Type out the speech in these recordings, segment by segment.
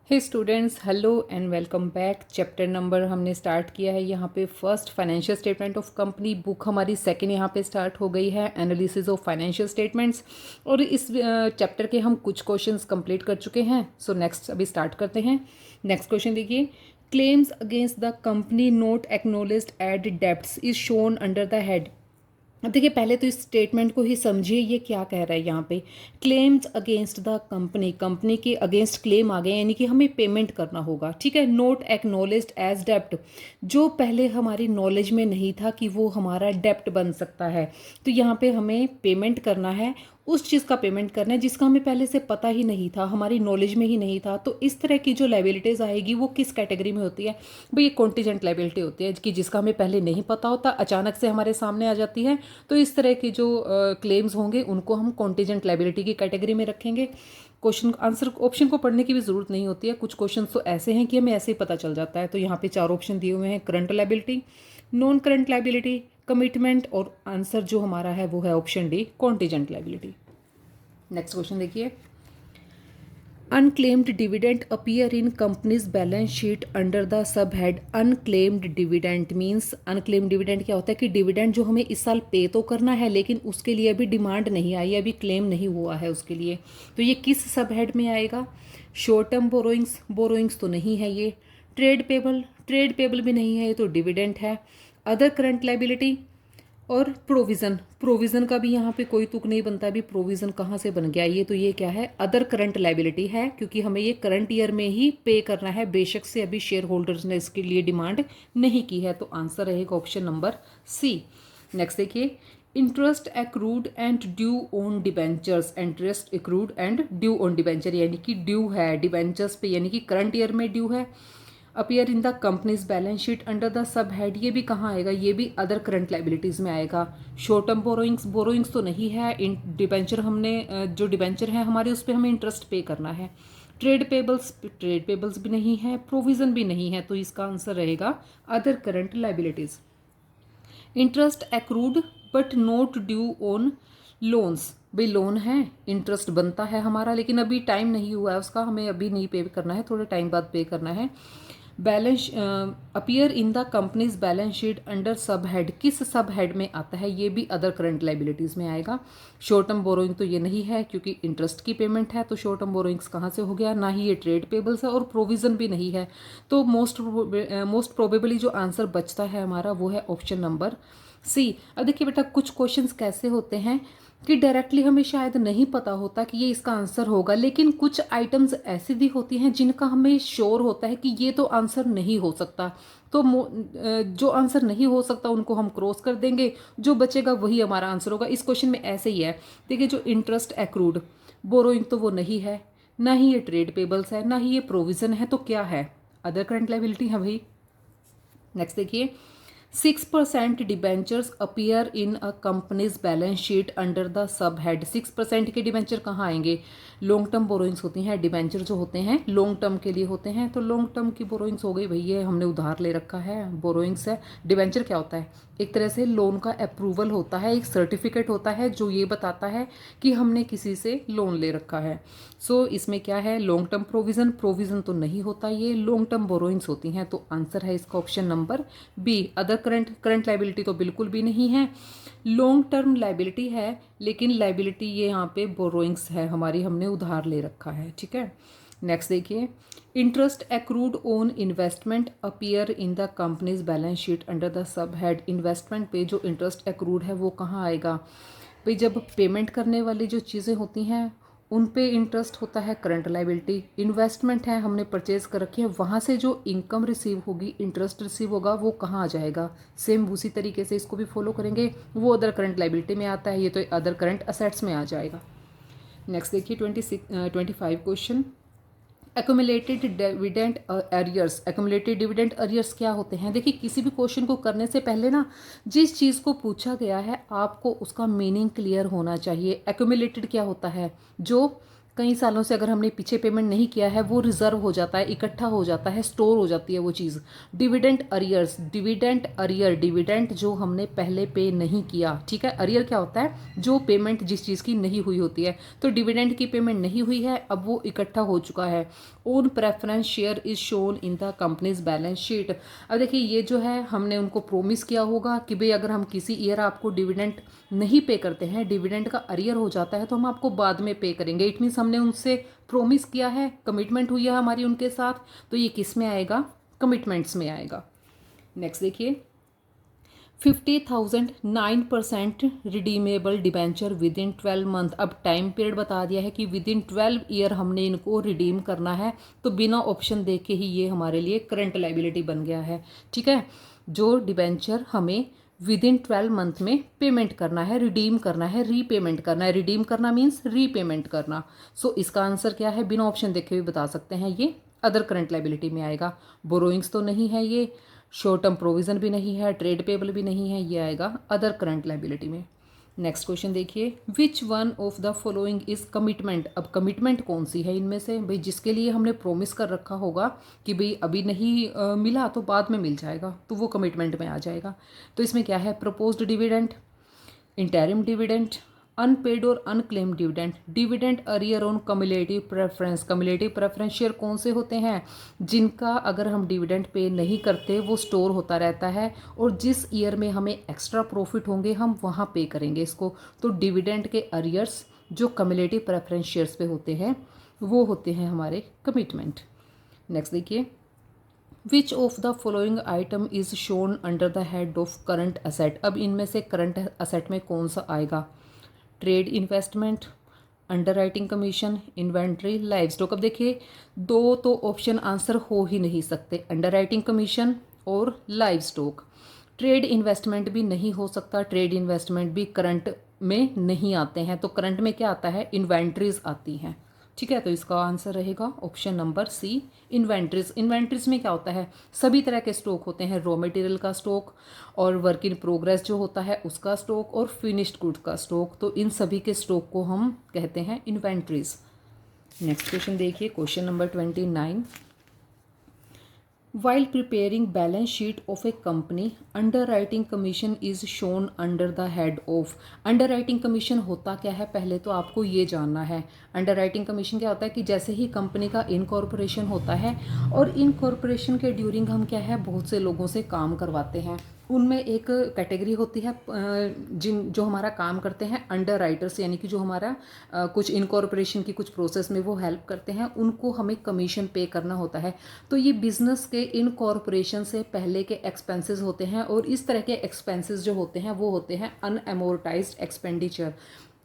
Hey students, hello and welcome back. Chapter number हमने start किया है यहाँ पे first, financial statement of company. Book हमारी सेकंड यहाँ पे स्टार्ट हो गई है, एनालिसिस ऑफ फाइनेंशियल स्टेटमेंट्स। और इस चैप्टर के हम कुछ क्वेश्चंस कंप्लीट कर चुके हैं। सो नेक्स्ट अभी स्टार्ट करते हैं। नेक्स्ट क्वेश्चन देखिए, claims against the company not acknowledged at debts is shown under the head. अब देखिए, पहले तो इस स्टेटमेंट को ही समझिए, ये क्या कह रहा है यहाँ पे। Claims against the company, company के अगेंस्ट क्लेम आ गए, यानी कि हमें पेमेंट करना होगा। ठीक है, नोट एक्नॉलेज्ड एज डेप्ट, जो पहले हमारी नॉलेज में नहीं था कि वो हमारा डेप्ट बन सकता है। तो यहाँ पे हमें पेमेंट करना है, उस चीज़ का पेमेंट करना है जिसका हमें पहले से पता ही नहीं था, हमारी नॉलेज में ही नहीं था। तो इस तरह की जो लायबिलिटीज़ आएगी वो किस कैटेगरी में होती है भाई? ये कॉन्टीजेंट लायबिलिटी होती है कि जिसका हमें पहले नहीं पता होता, अचानक से हमारे सामने आ जाती है। तो इस तरह के जो क्लेम्स होंगे उनको हम कॉन्टीजेंट लायबिलिटी की कैटेगरी में रखेंगे। क्वेश्चन आंसर ऑप्शन को पढ़ने की भी ज़रूरत नहीं होती है, कुछ क्वेश्चन तो ऐसे हैं कि हमें ऐसे ही पता चल जाता है। तो यहाँ पे 4 ऑप्शन दिए हुए हैं, current liability, non current liability, commitment, और आंसर जो हमारा है वो है option D, contingent liability. Next question देखिए, unclaimed dividend appear in companies balance sheet under the sub head unclaimed dividend. Means unclaimed dividend क्या होता है कि डिविडेंड जो हमें इस साल पे तो करना है लेकिन उसके लिए अभी डिमांड नहीं आई, अभी क्लेम नहीं हुआ है उसके लिए। तो ये किस सब हेड में आएगा? शॉर्ट टर्म बोरोइंग्स, बोरोइंग्स तो नहीं है ये। ट्रेड पेबल, ट्रेड पेबल भी नहीं है, ये तो डिविडेंड है। अदर करंट लायबिलिटी और प्रोविज़न, प्रोविज़न का भी यहाँ पे कोई तुक नहीं बनता। अभी प्रोविज़न कहाँ से बन गया ये? तो ये क्या है? अदर करंट लायबिलिटी है, क्योंकि हमें ये करंट ईयर में ही पे करना है, बेशक से अभी शेयर होल्डर्स ने इसके लिए डिमांड नहीं की है। तो आंसर रहेगा ऑप्शन नंबर सी। नेक्स्ट देखिए, interest accrued and due on debentures. Interest accrued and due on debenture, यानी कि ड्यू है डिबेंचर्स पे, यानी कि करंट ईयर में ड्यू है। Appear in the companies balance sheet under the sub head, ये भी कहाँ आएगा? ये भी अदर करंट लाइबिलिटीज़ में आएगा। शॉर्ट टर्म बोरोइंग्स, बोरोइंग्स तो नहीं है। इन डिबेंचर हमने जो डिबेंचर है हमारे उस पर हमें इंटरेस्ट पे करना है। ट्रेड पेबल्स, ट्रेड पेबल्स भी नहीं है, प्रोविज़न भी नहीं है। तो इसका आंसर रहेगा other current liabilities. Interest accrued but not due on loans, भाई लोन है, इंटरेस्ट बनता है हमारा लेकिन अभी टाइम नहीं हुआ है उसका, हमें अभी नहीं पे करना है, थोड़े टाइम बाद पे करना है। Balance appear in the companies balance sheet under sub head, किस सब हेड में आता है? ये भी अदर करंट लाइबिलिटीज़ में आएगा। शॉर्ट टर्म बोरोइंग तो ये नहीं है क्योंकि इंटरेस्ट की पेमेंट है, तो शॉर्ट टर्म बोरोइंग्स कहाँ से हो गया? ना ही ये ट्रेड पेबल्स है और प्रोविज़न भी नहीं है। तो मोस्ट प्रोबेबली जो आंसर बचता है हमारा वो है ऑप्शन नंबर सी। अब देखिए बेटा, कुछ क्वेश्चंस कैसे होते हैं कि डायरेक्टली हमें शायद नहीं पता होता कि ये इसका आंसर होगा, लेकिन कुछ आइटम्स ऐसी भी होती हैं जिनका हमें श्योर होता है कि ये तो आंसर नहीं हो सकता। तो जो आंसर नहीं हो सकता उनको हम क्रॉस कर देंगे, जो बचेगा वही हमारा आंसर होगा। इस क्वेश्चन में ऐसे ही है। देखिए, जो इंटरेस्ट एक्रूड, बोरोइंग तो वो नहीं है, ना ही ये ट्रेड पेबल्स है, ना ही ये प्रोविज़न है, तो क्या है? अदर करंट लायबिलिटी है भाई। नेक्स्ट देखिए, 6% debentures appear in a companies balance sheet under the sub head. 6% के डिबेंचर कहाँ आएंगे? लॉन्ग टर्म बोरोइंग्स होती हैं, डिबेंचर जो होते हैं लॉन्ग टर्म के लिए होते हैं। तो लॉन्ग टर्म की बोरोइंग्स हो गई भाई, ये हमने उधार ले रखा है, बोरोइंग्स है। डिबेंचर क्या होता है? एक तरह से लोन का अप्रूवल होता है, एक सर्टिफिकेट होता है जो ये बताता है कि हमने किसी से लोन ले रखा है। सो इसमें क्या है? लॉन्ग टर्म प्रोविज़न, प्रोविज़न तो नहीं होता, ये लॉन्ग टर्म बोरोइंग्स होती हैं। तो आंसर है इसका option number B. Other current liability तो बिल्कुल भी नहीं है। लॉन्ग टर्म लाइबिलिटी है लेकिन लाइबिलिटी ये यहाँ पे बोरोइंग्स है हमारी, हमने उधार ले रखा है। ठीक है, नेक्स्ट देखिए, interest accrued on investment appear in the companies balance sheet under the sub head. Investment पे जो इंटरेस्ट एक्रूड है वो कहाँ आएगा भाई? जब पेमेंट करने वाली जो चीज़ें होती हैं उन पे इंटरेस्ट होता है, करंट लाइबिलिटी। इन्वेस्टमेंट है, हमने परचेज कर रखी है, वहाँ से जो इनकम रिसीव होगी, इंटरेस्ट रिसीव होगा, वो कहाँ आ जाएगा? सेम उसी तरीके से इसको भी फॉलो करेंगे, वो अदर करंट लाइबिलिटी में आता है, ये तो अदर करंट असेट्स में आ जाएगा। नेक्स्ट देखिए, 25 question, accumulated dividend arrears. Accumulated dividend arrears क्या होते हैं? देखिए, किसी भी क्वेश्चन को करने से पहले ना जिस चीज़ को पूछा गया है आपको उसका मीनिंग क्लियर होना चाहिए। एक्यूमुलेटेड क्या होता है? जो कई सालों से अगर हमने पीछे पेमेंट नहीं किया है वो रिजर्व हो जाता है, इकट्ठा हो जाता है, स्टोर हो जाती है वो चीज़। Dividend arrears, dividend arrear, dividend जो हमने पहले पे नहीं किया, ठीक है। अरियर क्या होता है, जो पेमेंट जिस चीज़ की नहीं हुई होती है। तो डिविडेंड की पेमेंट नहीं हुई है, अब वो इकट्ठा हो चुका है। Own preference share is shown in the companies balance sheet. अब देखिए ये जो है हमने उनको प्रोमिस किया होगा कि भाई अगर हम किसी ईयर आपको डिविडेंड नहीं पे करते हैं, डिविडेंड का अरियर हो जाता है, तो हम आपको बाद में पे करेंगे। इट मीन्स हमने उनसे प्रोमिस किया है, कमिटमेंट हुई है हमारी उनके साथ, तो ये किस में आएगा, कमिटमेंट्स में आएगा। नेक्स्ट देखिए 50,000 9% redeemable debenture with in 12 month. अब टाइम पीरियड बता दिया है कि विद इन 12 ईयर हमने इनको रिडीम करना है, तो बिना ऑप्शन देख के ही ये हमारे लिए करंट लाइबिलिटी बन गया है, ठीक है। जो डिबेंचर हमें विद इन 12 मंथ में पेमेंट करना है, रिडीम करना है, रीपेमेंट करना है। रिडीम करना मीन्स रीपेमेंट करना। सो इसका आंसर क्या है, बिना ऑप्शन देखे हुए बता सकते हैं, ये अदर करंट लाइबिलिटी में आएगा। बोरोइंग्स तो नहीं है, ये शॉर्ट टर्म प्रोविजन भी नहीं है, ट्रेड पेबल भी नहीं है, ये आएगा अदर करंट लाइबिलिटी में। नेक्स्ट क्वेश्चन देखिए, which one of the following is commitment. अब कमिटमेंट कौन सी है इनमें से, भाई जिसके लिए हमने प्रोमिस कर रखा होगा कि भाई अभी नहीं मिला तो बाद में मिल जाएगा, तो वो कमिटमेंट में आ जाएगा। तो इसमें क्या है, proposed dividend, interim dividend, unpaid और unclaim dividend, dividend arrear on cumulative preference. Cumulative preference share कौन से होते हैं, जिनका अगर हम डिविडेंड पे नहीं करते वो स्टोर होता रहता है, और जिस ईयर में हमें एक्स्ट्रा प्रॉफिट होंगे हम वहाँ पे करेंगे इसको। तो डिविडेंड के अरियर्स जो कम्युलेटिव प्रेफरेंस शेयर्स पे होते हैं वो होते हैं हमारे कमिटमेंट। नेक्स्ट देखिए, which of the following item is shown under the head of current asset. अब इनमें से करंट असेट में कौन सा आएगा, trade investment, under writing commission, inventory, live stock. अब देखिए दो तो ऑप्शन आंसर हो ही नहीं सकते, अंडर राइटिंग कमीशन और लाइव स्टॉक। ट्रेड इन्वेस्टमेंट भी नहीं हो सकता, ट्रेड इन्वेस्टमेंट भी करंट में नहीं आते हैं। तो करंट में क्या आता है, इन्वेंट्रीज आती हैं, ठीक है। तो इसका आंसर रहेगा option number C, inventories. Inventories में क्या होता है, सभी तरह के स्टॉक होते हैं, रॉ मटेरियल का स्टॉक और वर्क इन प्रोग्रेस जो होता है उसका स्टॉक और फिनिश्ड गुड्स का स्टॉक। तो इन सभी के स्टॉक को हम कहते हैं इन्वेंट्रीज। नेक्स्ट क्वेश्चन देखिए, question number 29। While preparing balance sheet of a company, underwriting commission is shown under the head of। underwriting commission होता क्या है, पहले तो आपको ये जानना है। underwriting commission क्या होता है कि जैसे ही कंपनी का इनकॉर्पोरेशन होता है, और इनकॉर्पोरेशन के ड्यूरिंग हम क्या है बहुत से लोगों से काम करवाते हैं, उनमें एक कैटेगरी होती है जो हमारा काम करते हैं अंडर राइटर्स, यानी कि जो हमारा कुछ इनकॉर्पोरेशन की कुछ प्रोसेस में वो हेल्प करते हैं, उनको हमें कमीशन पे करना होता है। तो ये बिजनेस के इनकॉर्पोरेशन से पहले के एक्सपेंसेस होते हैं, और इस तरह के एक्सपेंसेस जो होते हैं वो होते हैं अनएमोर्टाइज्ड एक्सपेंडिचर।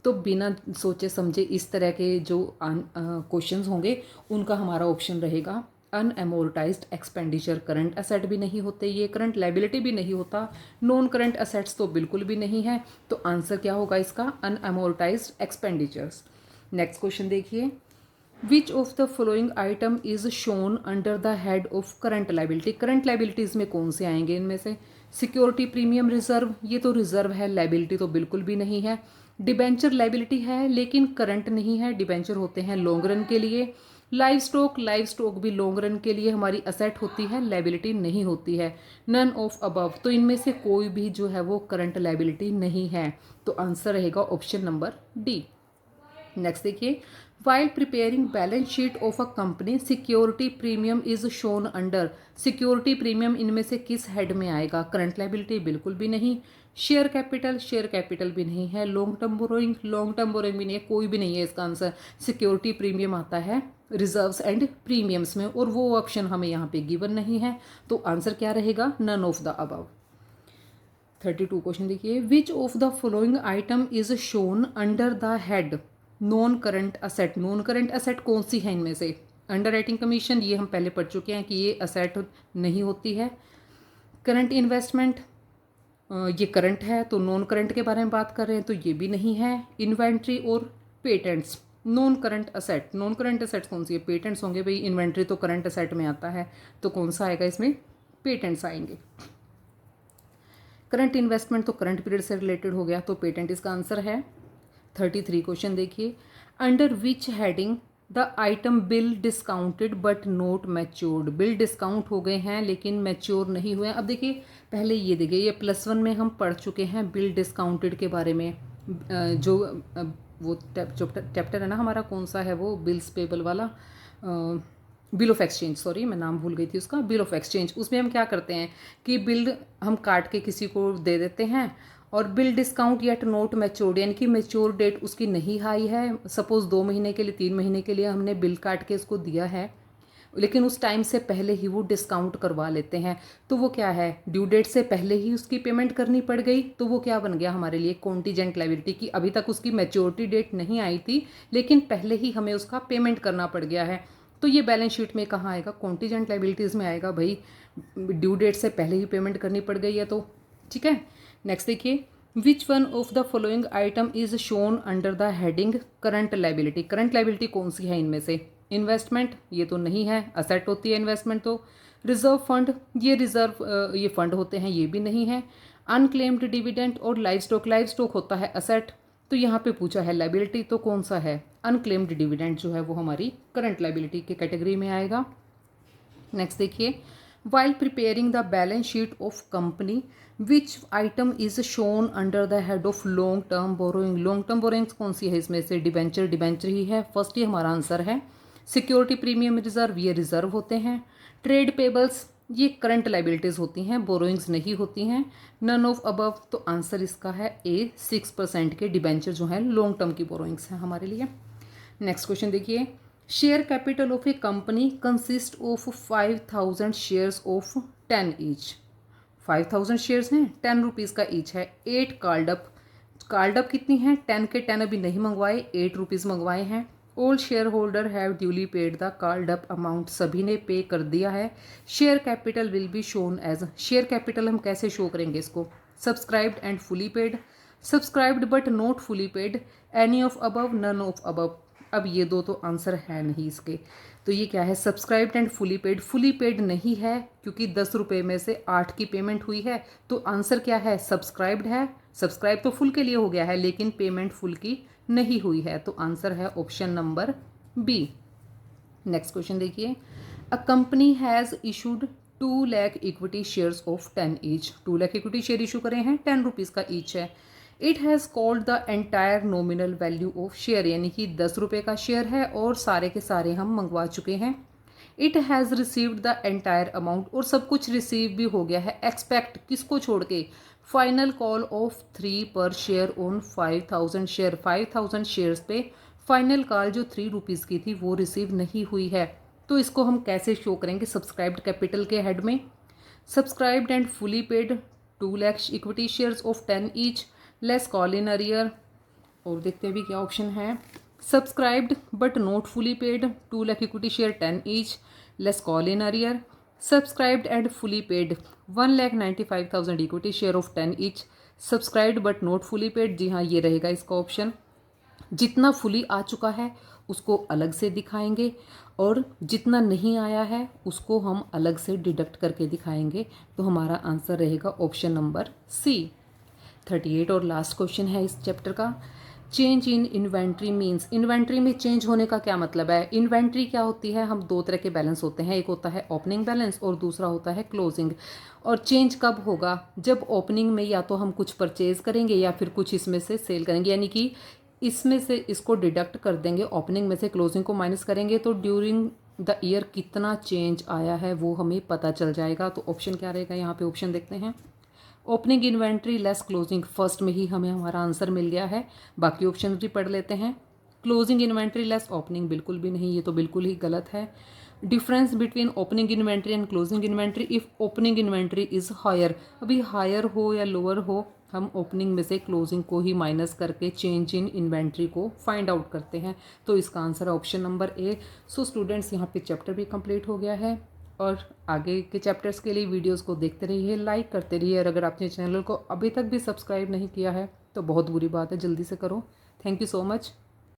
तो बिना सोचे समझे इस तरह के जो क्वेश्चंस होंगे उनका हमारा ऑप्शन रहेगा अनएमोर्टाइज्ड एक्सपेंडिचर। करंट असेट भी नहीं होते, ये करंट लाइबिलिटी भी नहीं होता, नॉन करंट असेट्स तो बिल्कुल भी नहीं है। तो आंसर क्या होगा इसका, अनएमोर्टाइज्ड एक्सपेंडिचर्स। नेक्स्ट क्वेश्चन देखिए, which of the following item is shown under the head of current liability. Current liabilities में कौन से आएंगे इनमें से, सिक्योरिटी प्रीमियम रिजर्व, ये तो रिजर्व है, लाइबिलिटी तो बिल्कुल भी नहीं है। डिबेंचर लाइबिलिटी है लेकिन करंट नहीं है, डिबेंचर होते हैं लॉन्ग रन के लिए। लाइव स्टॉक, लाइव स्टॉक भी लॉन्ग रन के लिए हमारी असेट होती है, लाइबिलिटी नहीं होती है। नन ऑफ अबव, तो इनमें से कोई भी जो है वो करंट लाइबिलिटी नहीं है। तो आंसर रहेगा ऑप्शन नंबर डी। नेक्स्ट देखिए, while preparing balance sheet of a company security premium is shown under. Security premium इनमें से किस हेड में आएगा, करंट लाइबिलिटी बिल्कुल भी नहीं, शेयर कैपिटल, शेयर कैपिटल भी नहीं है, long term borrowing, long term borrowing भी नहीं है, कोई भी नहीं है इसका आंसर। सिक्योरिटी प्रीमियम आता है रिजर्व्स एंड प्रीमियम्स में, और वो ऑप्शन हमें यहाँ पे गिवन नहीं है। तो आंसर क्या रहेगा, none of the above. 32 question देखिए, which of the following item is shown under the head non current asset. Non current asset कौन सी है इनमें से, अंडर राइटिंग कमीशन, ये हम पहले पढ़ चुके हैं कि ये असेट नहीं होती है। करंट इन्वेस्टमेंट, ये करंट है, तो नॉन करंट के बारे में बात कर रहे हैं तो ये भी नहीं है। इन्वेंट्री और patents, non current asset, non current asset कौन सी है, पेटेंट्स होंगे भाई, इन्वेंट्री तो करंट असेट में आता है, तो कौन सा आएगा इसमें, पेटेंट्स आएंगे। करंट इन्वेस्टमेंट तो करंट पीरियड से रिलेटेड हो गया, तो पेटेंट इसका आंसर है। 33 क्वेश्चन देखिए, under which heading the item bill discounted but note matured. Bill discount हो गए हैं लेकिन मैच्योर नहीं हुए हैं। अब देखिए पहले ये देखिए, ये +1 में हम पढ़ चुके हैं बिल डिस्काउंटेड के बारे में। जो वो चैप्टर है ना हमारा, कौन सा है वो, बिल्स पेबल वाला, बिल ऑफ एक्सचेंज, सॉरी मैं नाम भूल गई थी उसका, बिल ऑफ एक्सचेंज। उसमें हम क्या करते हैं कि बिल हम काट के किसी को दे देते हैं, और bill discount yet note matured, यानी कि मैच्योर डेट उसकी नहीं आई है। सपोज 2 महीने के लिए, 3 महीने के लिए हमने बिल काट के उसको दिया है, लेकिन उस टाइम से पहले ही वो डिस्काउंट करवा लेते हैं, तो वो क्या है, ड्यू डेट से पहले ही उसकी पेमेंट करनी पड़ गई, तो वो क्या बन गया हमारे लिए, कॉन्टीजेंट लायबिलिटी की। अभी तक उसकी मैच्योरिटी डेट नहीं आई थी लेकिन पहले ही हमें उसका पेमेंट करना पड़ गया है, तो ये बैलेंस शीट में कहाँ आएगा, कॉन्टीजेंट लायबिलिटीज़ में आएगा भाई, ड्यू डेट से पहले ही पेमेंट करनी पड़ गई है तो। ठीक है, नेक्स्ट देखिए, which one of the following item is shown under the heading current liability. Current liability कौन सी है इनमें से, इन्वेस्टमेंट, ये तो नहीं है, असेट होती है इन्वेस्टमेंट तो। रिजर्व फंड, ये रिजर्व ये फंड होते हैं, ये भी नहीं है। अनक्लेम्ड डिविडेंड और लाइव स्टॉक होता है असेट, तो यहाँ पे पूछा है लायबिलिटी, तो कौन सा है, अनक्लेम्ड डिविडेंड जो है वो हमारी करंट लायबिलिटी के कैटेगरी में आएगा। नेक्स्ट देखिए, while preparing the balance sheet of company which item is shown under the head of long term borrowing. Long term borrowings कौन सी है इसमें से, डिबेंचर ही है, फर्स्ट ही हमारा आंसर है। सिक्योरिटी प्रीमियम रिजर्व, ये रिजर्व होते हैं। ट्रेड पेबल्स, ये करंट लाइबिलिटीज़ होती हैं, बोरोइंग्स नहीं होती हैं। नन ऑफ अबव, तो आंसर इसका है ए, 6% के डिबेंचर जो हैं लॉन्ग टर्म की बोरोइंग्स हैं हमारे लिए। नेक्स्ट क्वेश्चन देखिए, share capital of A company consist of 5000 shares of 10 each. 5000 shares हैं, 10 रुपीज़ का ईच है। 8 कार्डअप कितनी है, 10 के 10 अभी नहीं मंगवाए, 8 रुपीज़ मंगवाए हैं। All share holder have duly paid the called up amount, सभी ने पे कर दिया है। Share capital will be shown as, share capital हम कैसे शो करेंगे इसको, subscribed and fully paid, subscribed but not fully paid, any of above, none of above. अब ये दो तो आंसर है नहीं इसके, तो ये क्या है, subscribed and fully paid. Fully paid नहीं है क्योंकि 10 रुपये में से 8 की पेमेंट हुई है, तो आंसर क्या है, सब्सक्राइब्ड है। सब्सक्राइब तो फुल के लिए हो गया है लेकिन पेमेंट फुल की नहीं हुई है, तो आंसर है option number B. Next question देखिए, a company has issued 2 lakh equity shares of 10 each. 2 lakh equity share issue करे हैं, 10 रुपीज़ का ईच है। It has called the entire nominal value of share, यानी कि 10 रुपये का शेयर है और सारे के सारे हम मंगवा चुके हैं। It has received the entire amount, और सब कुछ रिसीव भी हो गया है। एक्सपेक्ट किसको छोड़ के, फाइनल कॉल ऑफ 3 पर शेयर ऑन 5000 शेयर। 5000 शेयर्स पे फाइनल कॉल जो 3 रुपीज़ की थी वो रिसीव नहीं हुई है, तो इसको हम कैसे शो करेंगे, सब्सक्राइब्ड कैपिटल के हेड में। Subscribed and fully paid 2 lakh equity shares of 10 each, less call in arrear, और देखते हैं भी क्या ऑप्शन है। Subscribed but not fully paid 2 lakh equity share 10 each, less call in arrear. Subscribed and fully paid 1,95,000 equity share of 10 each, subscribed but not fully paid, जी हाँ ये रहेगा इसका ऑप्शन। जितना फुली आ चुका है उसको अलग से दिखाएंगे और जितना नहीं आया है उसको हम अलग से डिडक्ट करके दिखाएंगे, तो हमारा आंसर रहेगा ऑप्शन नंबर सी। 38 और लास्ट क्वेश्चन है इस चैप्टर का, change in inventory means. Inventory में चेंज होने का क्या मतलब है, इन्वेंट्री क्या होती है, हम 2 तरह के बैलेंस होते हैं, एक होता है ओपनिंग बैलेंस और दूसरा होता है क्लोजिंग। और चेंज कब होगा, जब ओपनिंग में या तो हम कुछ परचेज करेंगे या फिर कुछ इसमें से सेल करेंगे, यानी कि इसमें से इसको डिडक्ट कर देंगे, ओपनिंग में से क्लोजिंग को माइनस करेंगे, तो ड्यूरिंग द ईयर कितना चेंज आया है वो हमें पता चल जाएगा। तो ऑप्शन क्या रहेगा, यहाँ पे ऑप्शन देखते हैं, opening inventory less closing, first में ही हमें हमारा आंसर मिल गया है, बाकी ऑप्शन भी पढ़ लेते हैं। क्लोजिंग इन्वेंट्री लेस ओपनिंग, बिल्कुल भी नहीं, ये तो बिल्कुल ही गलत है। Difference between opening inventory and closing inventory, if opening inventory is higher, अभी हायर हो या लोअर हो, हम ओपनिंग में से क्लोजिंग को ही माइनस करके चेंज इन इन्वेंट्री को फाइंड आउट करते हैं, तो इसका आंसर है option number A. So students, यहाँ पे चैप्टर भी कंप्लीट हो गया है, और आगे के चैप्टर्स के लिए वीडियोस को देखते रहिए, लाइक करते रहिए, और अगर आपने चैनल को अभी तक भी सब्सक्राइब नहीं किया है तो बहुत बुरी बात है, जल्दी से करो। Thank you so much.